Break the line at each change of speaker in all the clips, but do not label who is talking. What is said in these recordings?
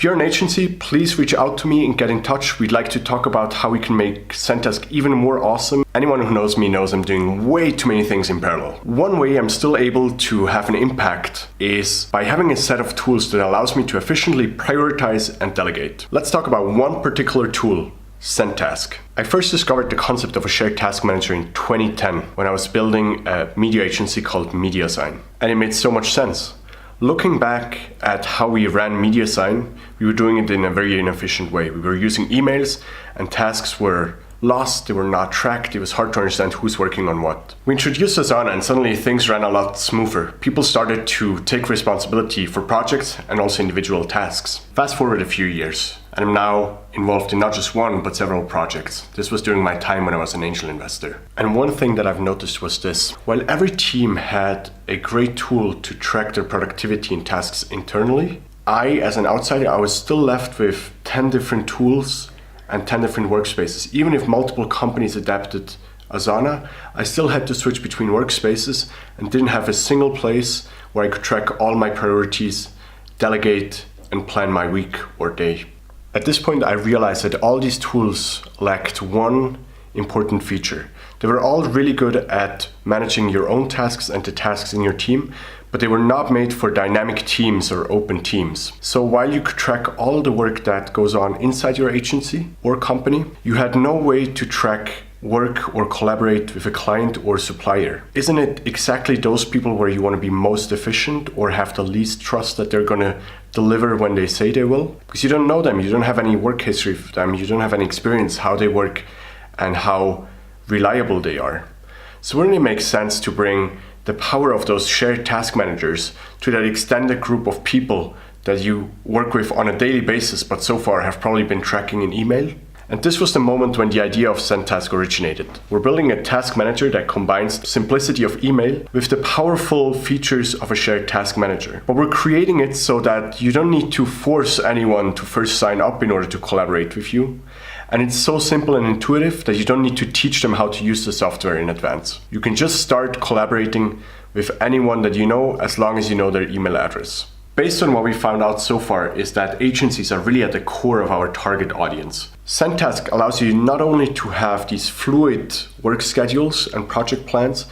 you're an agency, please reach out to me and get in touch. We'd like to talk about how we can make Sendtask even more awesome. Anyone who knows me knows I'm doing way too many things in parallel. One way I'm still able to have an impact is by having a set of tools that allows me to efficiently prioritize and delegate. Let's talk about one particular tool, Sendtask. I first discovered the concept of a shared task manager in 2010 when I was building a media agency called MediaSign. And it made so much sense. Looking back at how we ran MediaSign, we were doing it in a very inefficient way. We were using emails and tasks were lost, they were not tracked, it was hard to understand who's working on what. We introduced Asana and suddenly things ran a lot smoother. People started to take responsibility for projects and also individual tasks. Fast forward a few years, and I'm now involved in not just one, but several projects. This was during my time when I was an angel investor. And one thing that I've noticed was this. While every team had a great tool to track their productivity and tasks internally, as an outsider, I was still left with 10 different tools and 10 different workspaces. Even if multiple companies adapted Asana, I still had to switch between workspaces and didn't have a single place where I could track all my priorities, delegate, and plan my week or day. At this point, I realized that all these tools lacked one important feature. They were all really good at managing your own tasks and the tasks in your team, but they were not made for dynamic teams or open teams. So while you could track all the work that goes on inside your agency or company, you had no way to track work or collaborate with a client or supplier. Isn't it exactly those people where you want to be most efficient or have the least trust that they're going to deliver when they say they will? Because you don't know them, you don't have any work history with them, you don't have any experience how they work and how reliable they are. So wouldn't it make sense to bring the power of those shared task managers to that extended group of people that you work with on a daily basis, but so far have probably been tracking in email? And this was the moment when the idea of Sendtask originated. We're building a task manager that combines the simplicity of email with the powerful features of a shared task manager. But we're creating it so that you don't need to force anyone to first sign up in order to collaborate with you. And it's so simple and intuitive that you don't need to teach them how to use the software in advance. You can just start collaborating with anyone that you know as long as you know their email address. Based on what we found out so far is that agencies are really at the core of our target audience. Sendtask allows you not only to have these fluid work schedules and project plans,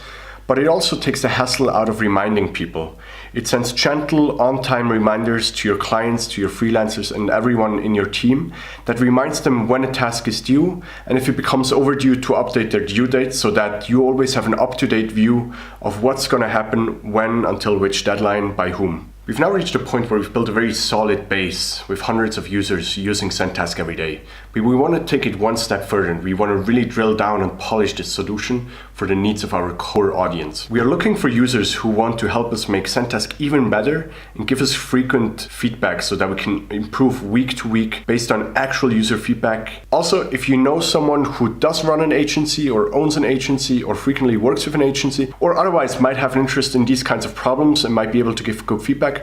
but it also takes the hassle out of reminding people. It sends gentle, on-time reminders to your clients, to your freelancers, and everyone in your team that reminds them when a task is due and if it becomes overdue to update their due date so that you always have an up-to-date view of what's going to happen when, until which deadline, by whom. We've now reached a point where we've built a very solid base with hundreds of users using Sendtask every day. But we want to take it one step further and we want to really drill down and polish this solution for the needs of our core audience. We are looking for users who want to help us make Sendtask even better and give us frequent feedback so that we can improve week to week based on actual user feedback. Also, if you know someone who does run an agency or owns an agency or frequently works with an agency or otherwise might have an interest in these kinds of problems and might be able to give good feedback,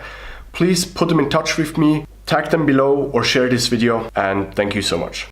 please put them in touch with me, tag them below or share this video, and thank you so much.